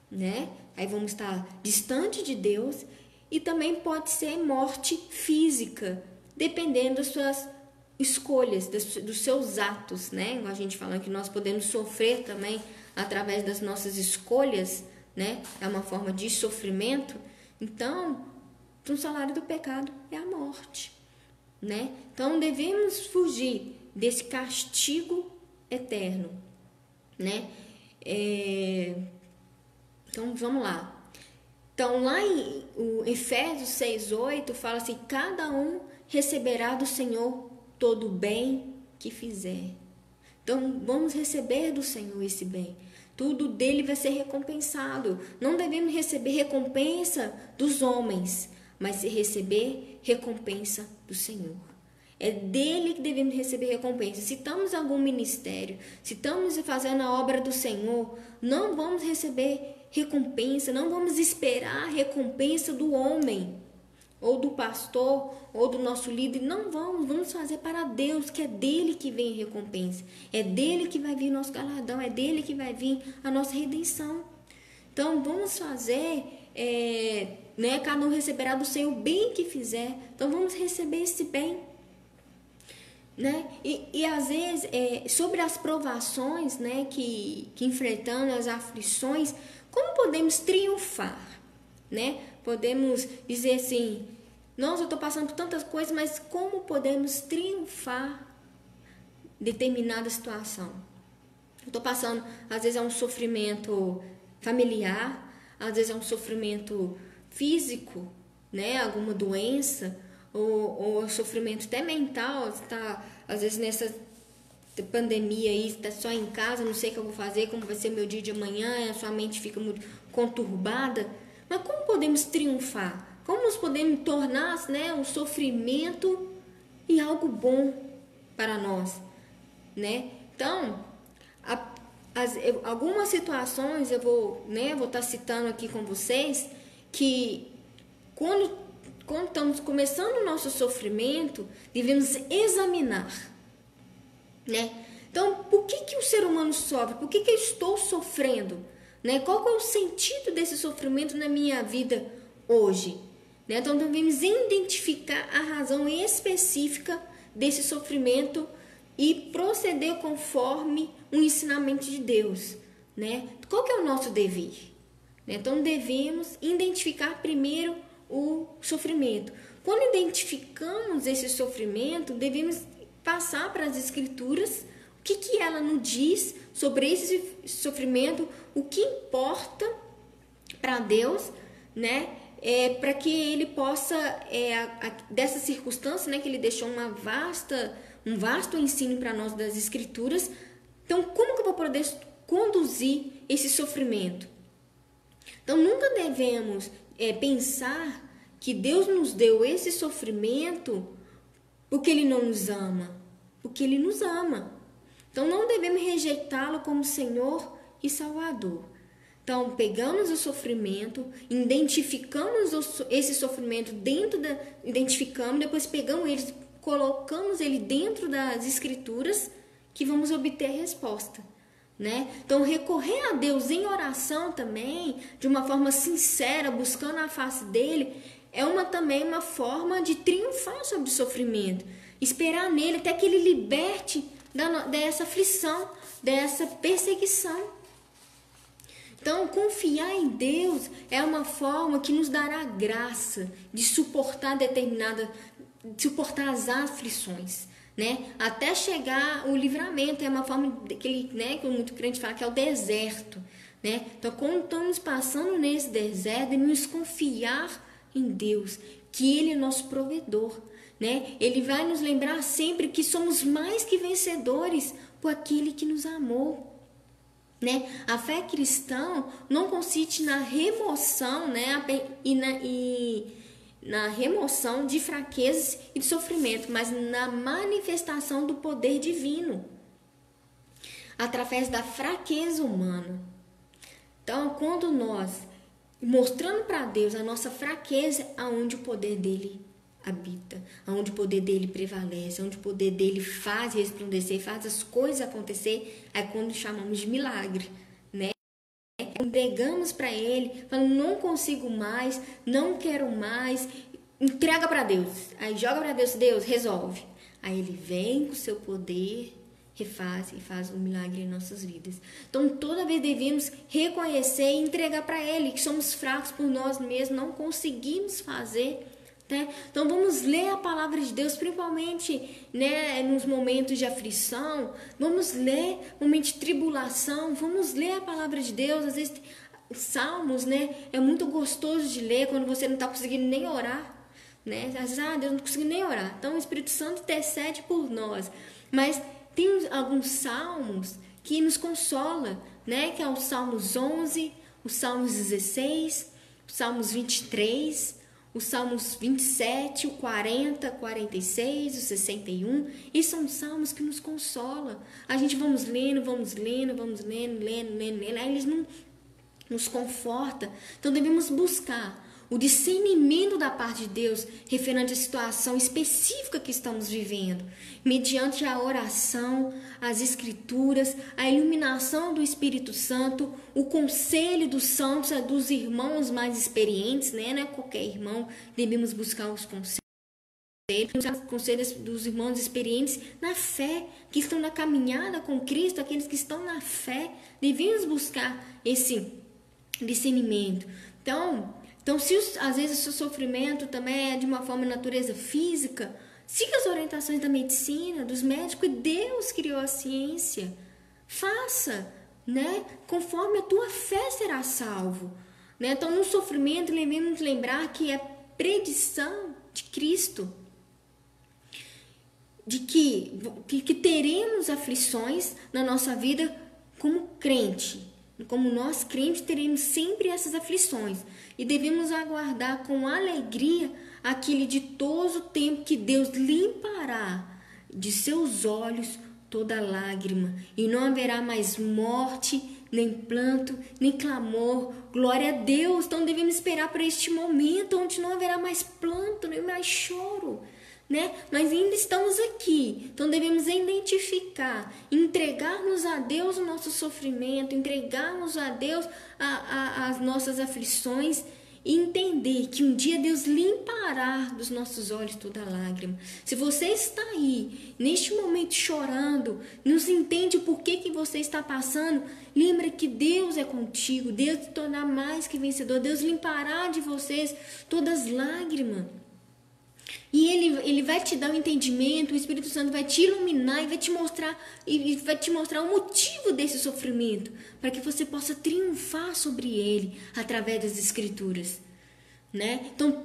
né? Aí vamos estar distante de Deus, e também pode ser morte física, dependendo das suas escolhas, dos seus atos, né? Igual a gente falando que nós podemos sofrer também através das nossas escolhas, né? É uma forma de sofrimento. Então, o salário do pecado é a morte, né? Então, devemos fugir desse castigo eterno, né? Então, vamos lá. Então, lá em Efésios 6:8, fala assim: cada um receberá do Senhor todo o bem que fizer. Então, vamos receber do Senhor esse bem. Tudo dele vai ser recompensado. Não devemos receber recompensa dos homens, mas receber recompensa do Senhor. É dele que devemos receber recompensa. Se estamos em algum ministério, se estamos fazendo a obra do Senhor, não vamos receber recompensa, não vamos esperar recompensa do homem. ou do pastor, ou do nosso líder. Não vamos fazer para Deus, que é dele que vem a recompensa. É dele que vai vir nosso galardão, é dele que vai vir a nossa redenção. Então, vamos fazer, cada um receberá do Senhor o bem que fizer. Então, vamos receber esse bem. Né? E às vezes, sobre as provações, né, que enfrentamos, as aflições, como podemos triunfar? Né? Podemos dizer assim, nossa, eu estou passando por tantas coisas, mas como podemos triunfar determinada situação? Eu estou passando, às vezes é um sofrimento familiar, às vezes é um sofrimento físico, né? Alguma doença, ou sofrimento até mental, tá, às vezes nessa pandemia aí, está só em casa, não sei o que eu vou fazer, como vai ser meu dia de amanhã, a sua mente fica muito conturbada. Mas como podemos triunfar? Como nós podemos tornar, né, um sofrimento em algo bom para nós? Né? Então, algumas situações eu vou estar citando aqui com vocês, que quando estamos começando o nosso sofrimento, devemos examinar. Né? Então, por que o ser humano sofre? Por que eu estou sofrendo? Né? Qual é o sentido desse sofrimento na minha vida hoje? Né? Então, devemos identificar a razão específica desse sofrimento e proceder conforme o ensinamento de Deus. Né? Qual que é o nosso dever? Né? Então, devemos identificar primeiro o sofrimento. Quando identificamos esse sofrimento, devemos passar para as Escrituras o que ela nos diz sobre esse sofrimento, o que importa para Deus, né? Para que Ele possa, dessa circunstância, né, que Ele deixou um vasto ensino para nós das Escrituras. Então, como que eu vou poder conduzir esse sofrimento? Então, nunca devemos pensar que Deus nos deu esse sofrimento porque Ele não nos ama, porque Ele nos ama. Então, não devemos rejeitá-lo como Senhor e Salvador. Então, pegamos o sofrimento, identificamos esse sofrimento identificamos, depois pegamos ele, colocamos ele dentro das Escrituras, que vamos obter a resposta. Né? Então, recorrer a Deus em oração também, de uma forma sincera, buscando a face dele, também uma forma de triunfar sobre o sofrimento. Esperar nele até que ele liberte dessa aflição, dessa perseguição. Então, confiar em Deus é uma forma que nos dará graça de suportar as aflições. Né? Até chegar o livramento, é uma forma que muito crente fala que é o deserto. Né? Então, quando estamos passando nesse deserto, devemos confiar em Deus, que Ele é nosso provedor. Né? Ele vai nos lembrar sempre que somos mais que vencedores por aquele que nos amou. Né? A fé cristã não consiste na remoção, né, na remoção de fraquezas e de sofrimento, mas na manifestação do poder divino através da fraqueza humana. Então, quando nós mostrando para Deus a nossa fraqueza, aonde o poder dele habita, aonde o poder dele prevalece, aonde o poder dele faz resplandecer, faz as coisas acontecer, é quando chamamos de milagre, né? Entregamos para ele, falando, não consigo mais, não quero mais, entrega para Deus, aí joga para Deus, Deus resolve, aí ele vem com o seu poder, refaz e faz um milagre em nossas vidas. Então, toda vez devemos reconhecer e entregar para ele que somos fracos por nós mesmos, não conseguimos fazer. Né? Então, vamos ler a palavra de Deus, principalmente, né, nos momentos de aflição, vamos ler momentos de tribulação, vamos ler a palavra de Deus. Às vezes, Salmos, né, é muito gostoso de ler quando você não está conseguindo nem orar. Né? Às vezes, Deus não conseguiu nem orar. Então, o Espírito Santo intercede por nós. Mas tem alguns salmos que nos consola, né? Que é o Salmos 11, os Salmos 16, os Salmos 23, os Salmos 27, o 40, 46, o 61. E são salmos que nos consolam. A gente vamos lendo, lendo. Aí eles nos confortam. Então devemos buscar o discernimento da parte de Deus referente à situação específica que estamos vivendo, mediante a oração, as escrituras, a iluminação do Espírito Santo, o conselho dos santos, dos irmãos mais experientes, né? Não é qualquer irmão, devemos buscar os conselhos dos irmãos experientes na fé, que estão na caminhada com Cristo, aqueles que estão na fé, devemos buscar esse discernimento. Então se às vezes o seu sofrimento também é de uma forma de natureza física, siga as orientações da medicina, dos médicos, e Deus criou a ciência. Faça, né? Conforme a tua fé será salvo. Né? Então, no sofrimento, devemos lembrar que é predição de Cristo, de que teremos aflições na nossa vida como crente. Como nós crentes teremos sempre essas aflições e devemos aguardar com alegria aquele ditoso tempo que Deus limpará de seus olhos toda lágrima e não haverá mais morte, nem planto, nem clamor. Glória a Deus! Então devemos esperar por este momento onde não haverá mais planto, nem mais choro. Né? Mas ainda estamos aqui, então devemos identificar, entregarmos a Deus o nosso sofrimento, entregarmos a Deus as nossas aflições e entender que um dia Deus limpará dos nossos olhos toda lágrima. Se você está aí, neste momento chorando, não se entende por que você está passando, lembra que Deus é contigo, Deus te tornará mais que vencedor, Deus limpará de vocês todas as lágrimas. E ele vai te dar um entendimento, o Espírito Santo vai te iluminar e vai te mostrar o motivo desse sofrimento, para que você possa triunfar sobre ele através das Escrituras. Né? Então,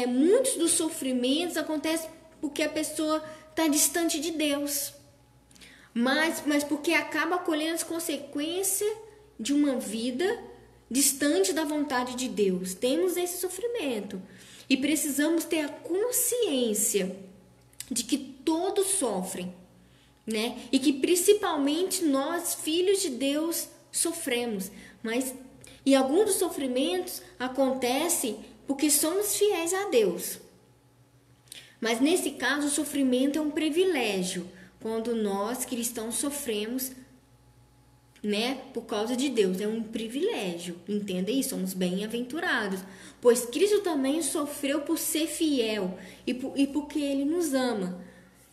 muitos dos sofrimentos acontecem porque a pessoa está distante de Deus, mas porque acaba colhendo as consequências de uma vida distante da vontade de Deus. Temos esse sofrimento. E precisamos ter a consciência de que todos sofrem, né? E que principalmente nós, filhos de Deus, sofremos. E alguns dos sofrimentos acontecem porque somos fiéis a Deus. Mas nesse caso, o sofrimento é um privilégio, quando nós, cristãos, sofremos, né, por causa de Deus, é um privilégio, entenda isso, somos bem-aventurados, pois Cristo também sofreu por ser fiel e porque Ele nos ama.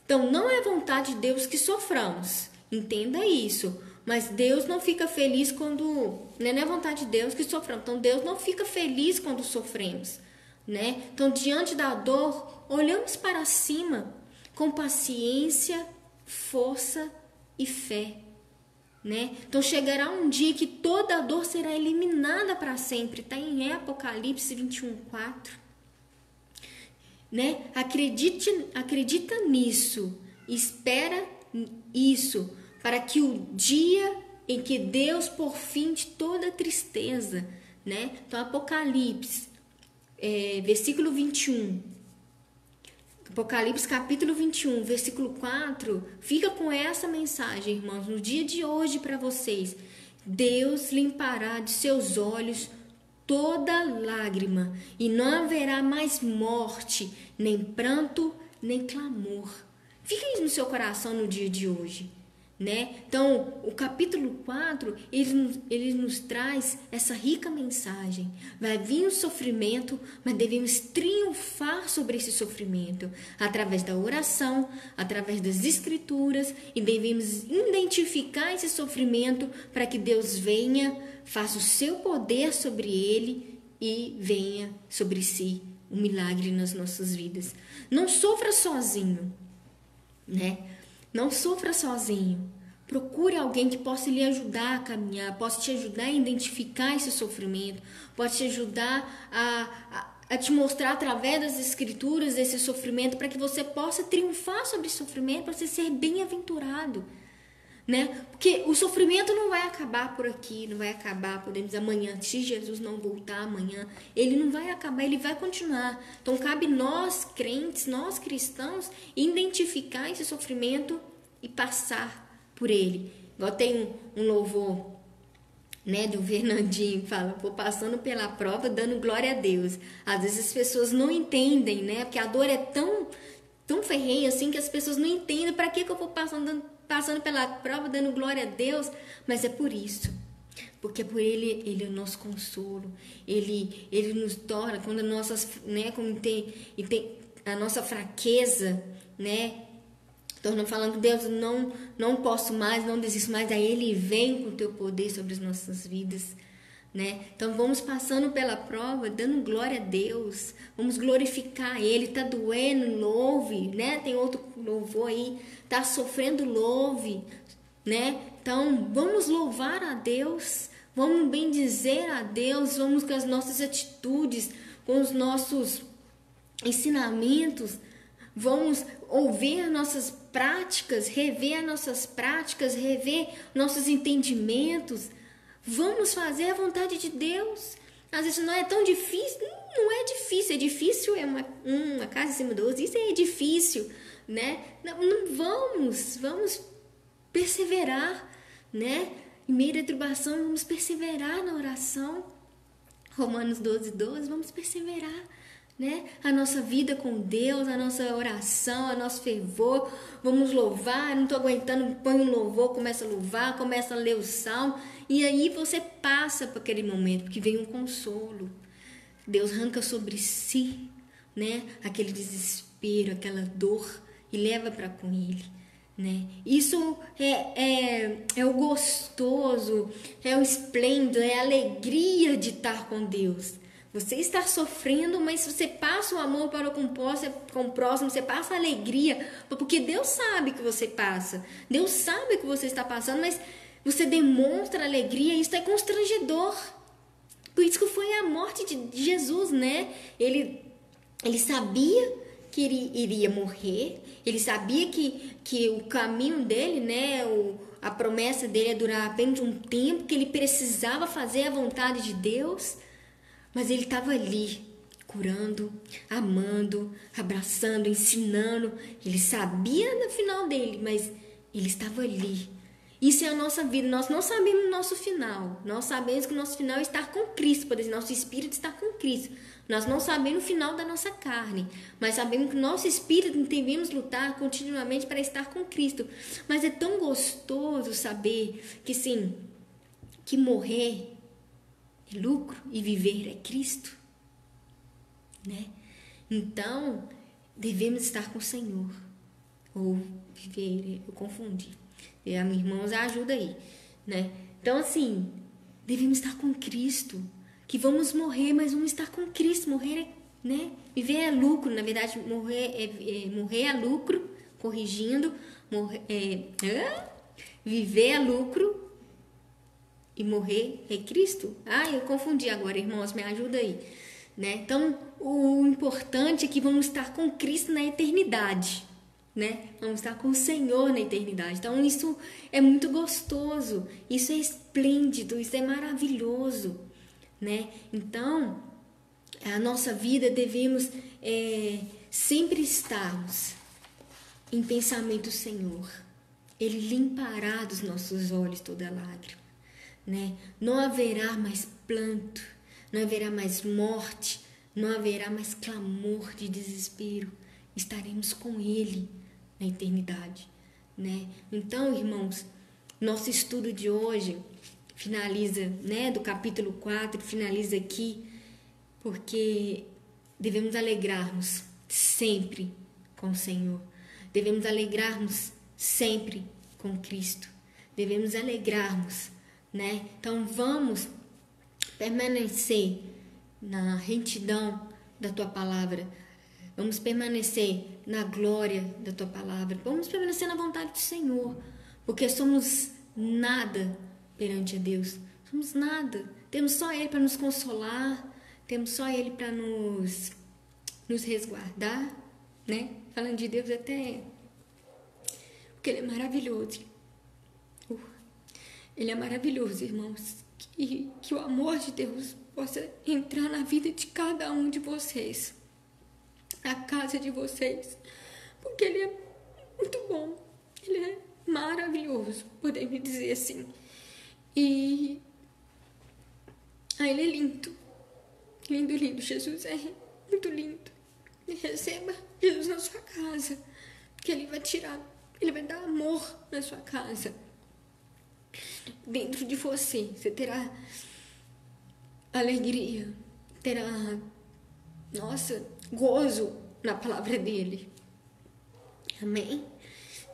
Então não é vontade de Deus que soframos, entenda isso, mas Deus não fica feliz quando, né, não é vontade de Deus que soframos, então Deus não fica feliz quando sofremos, né? Então diante da dor, olhamos para cima com paciência, força e fé. Né? Então chegará um dia que toda a dor será eliminada para sempre. Está em Apocalipse 21:4. Né? Acredita nisso. Espera isso. Para que o dia em que Deus por fim de toda tristeza. Né? Então Apocalipse versículo 21. Apocalipse capítulo 21, versículo 4, fica com essa mensagem, irmãos, no dia de hoje para vocês. Deus limpará de seus olhos toda lágrima, e não haverá mais morte, nem pranto, nem clamor. Fica isso no seu coração no dia de hoje. Né? Então, o capítulo 4, ele nos traz essa rica mensagem. Vai vir o sofrimento, mas devemos triunfar sobre esse sofrimento através da oração, através das escrituras, e devemos identificar esse sofrimento para que Deus venha, faça o seu poder sobre ele e venha sobre si um milagre nas nossas vidas. Não sofra sozinho, né? Não sofra sozinho. Procure alguém que possa lhe ajudar a caminhar, possa te ajudar a identificar esse sofrimento, pode te ajudar a te mostrar através das escrituras esse sofrimento, para que você possa triunfar sobre esse sofrimento, para você ser bem-aventurado. Né? Porque o sofrimento não vai acabar por aqui, não vai acabar, podemos dizer, amanhã, se Jesus não voltar amanhã, ele não vai acabar, ele vai continuar. Então cabe nós, crentes, nós cristãos, identificar esse sofrimento e passar por ele. Igual tem um louvor né, do Fernandinho, que fala, vou passando pela prova, dando glória a Deus. Às vezes as pessoas não entendem, né, porque a dor é tão ferrenha assim que as pessoas não entendem para que eu vou passando pela prova, dando glória a Deus, mas é por isso. Porque por ele é o nosso consolo. Ele nos torna, quando nossas, né, como tem a nossa fraqueza, né, torna falando, Deus, não posso mais, não desisto mais, aí ele vem com o teu poder sobre as nossas vidas, né? Então vamos passando pela prova, dando glória a Deus, vamos glorificar ele. Tá doendo, louve, né? Tem outro louvor aí, tá sofrendo, louve, né? Então vamos louvar a Deus, vamos bendizer a Deus, vamos com as nossas atitudes, com os nossos ensinamentos, vamos ouvir nossas práticas, rever nossas práticas, rever nossos entendimentos. Vamos fazer a vontade de Deus. Às vezes não é tão difícil, não é difícil, é difícil, é uma casa em cima do outro, isso é difícil, né? Não vamos perseverar, né? Em meio à tribulação, vamos perseverar na oração. Romanos 12, vamos perseverar, né? A nossa vida com Deus, a nossa oração, o nosso fervor, vamos louvar. Não estou aguentando, põe um louvor, começa a louvar, começa a ler o salmo, e aí você passa por aquele momento, porque vem um consolo. Deus arranca sobre si, né, aquele desespero, aquela dor, e leva para com ele, né? Isso é o gostoso, é o esplêndido, é a alegria de estar com Deus. Você está sofrendo, mas você passa o amor para com o próximo, você passa a alegria, porque Deus sabe que você passa, Deus sabe que você está passando, mas você demonstra alegria, isso é constrangedor. Por isso que foi a morte de Jesus, né? Ele sabia que ele iria morrer, ele sabia que o caminho dele, né, a promessa dele ia durar apenas um tempo, que ele precisava fazer a vontade de Deus. Mas ele estava ali, curando, amando, abraçando, ensinando. Ele sabia no final dele, mas ele estava ali. Isso é a nossa vida. Nós não sabemos o nosso final. Nós sabemos que o nosso final é estar com Cristo. Por exemplo, nosso espírito está com Cristo. Nós não sabemos o final da nossa carne, mas sabemos que o nosso espírito devemos lutar continuamente para estar com Cristo. Mas é tão gostoso saber que sim, que morrer é lucro e viver é Cristo, né? Então, devemos estar com o Senhor. Ou viver, eu confundi. A minha irmã ajuda aí, né? Então, assim, devemos estar com Cristo. Que vamos morrer, mas vamos estar com Cristo. Morrer é, né? Viver é lucro. Na verdade, morrer é lucro, corrigindo. Viver é lucro. E morrer é Cristo. Eu confundi agora, irmãos, me ajuda aí, né? Então, o importante é que vamos estar com Cristo na eternidade, né? Vamos estar com o Senhor na eternidade. Então, isso é muito gostoso, isso é esplêndido, isso é maravilhoso, né? Então, a nossa vida devemos sempre estarmos em pensamento do Senhor. Ele limpará dos nossos olhos toda lágrima. Né? Não haverá mais planto, não haverá mais morte, não haverá mais clamor de desespero. Estaremos com Ele na eternidade, né? Então, irmãos, nosso estudo de hoje finaliza, né, do capítulo 4, finaliza aqui, porque devemos alegrarmos sempre com o Senhor, devemos alegrarmos sempre com Cristo, devemos alegrarmos, né? Então vamos permanecer na retidão da tua palavra, vamos permanecer na glória da tua palavra, vamos permanecer na vontade do Senhor, porque somos nada perante a Deus, somos nada, temos só Ele para nos consolar, temos só Ele para nos resguardar, né? Falando de Deus até, porque Ele é maravilhoso. Ele é maravilhoso, irmãos. Que o amor de Deus possa entrar na vida de cada um de vocês, na casa de vocês, porque Ele é muito bom, Ele é maravilhoso, podemos dizer assim. E Ele é lindo. Lindo, lindo. Jesus é muito lindo. E receba Jesus na sua casa. Que Ele vai tirar. Ele vai dar amor na sua casa. Dentro de você. Você terá alegria. Terá, nossa, gozo na palavra dEle. Amém?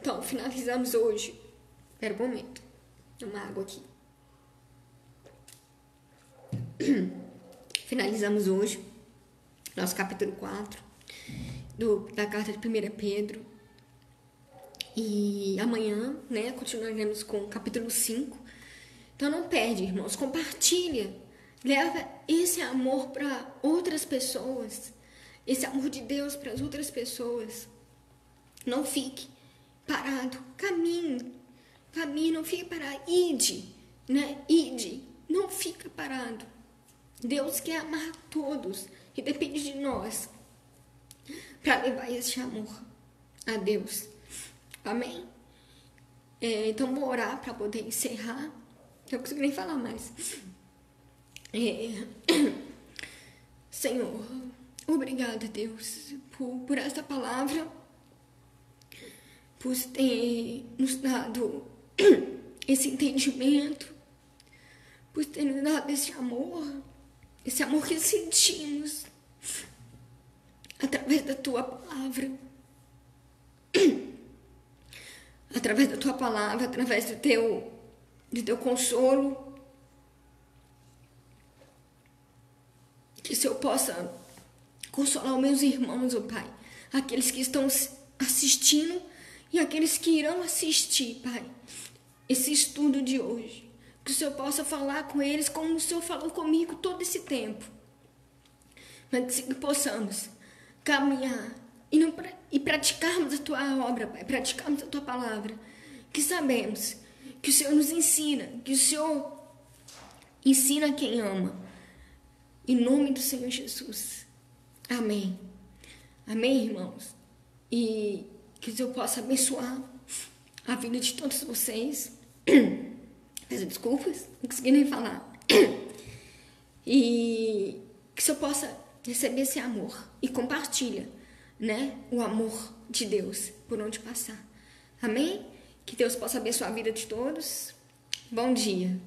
Então, finalizamos hoje. Espera um momento. Uma água aqui. Finalizamos hoje nosso capítulo 4 da carta de 1 Pedro. E amanhã, né, continuaremos com o capítulo 5. Então não perde, irmãos. Compartilha. Leva esse amor para outras pessoas. Esse amor de Deus para as outras pessoas. Não fique parado. Caminhe, não fique parado. Ide, né? Ide. Não fica parado. Deus quer amar todos. E depende de nós para levar esse amor a Deus. Amém? Então vou orar para poder encerrar. Não consigo nem falar mais. Senhor, obrigada, Deus, por esta palavra, por ter nos dado esse entendimento, por ter nos dado esse amor que sentimos através da Tua palavra, através da Tua palavra, através do Teu consolo. Que o Senhor possa consolar os meus irmãos, ó Pai, aqueles que estão assistindo e aqueles que irão assistir, Pai, esse estudo de hoje. Que o Senhor possa falar com eles como o Senhor falou comigo todo esse tempo. Mas que possamos caminhar e praticarmos a Tua obra, Pai, praticarmos a Tua palavra. Que sabemos que o Senhor nos ensina, que o Senhor ensina quem ama. Em nome do Senhor Jesus. Amém. Amém, irmãos? E que o Senhor possa abençoar a vida de todos vocês. Peço desculpas, não consegui nem falar. E que o Senhor possa receber esse amor e compartilha, né, o amor de Deus por onde passar. Amém? Que Deus possa abençoar a vida de todos. Bom dia.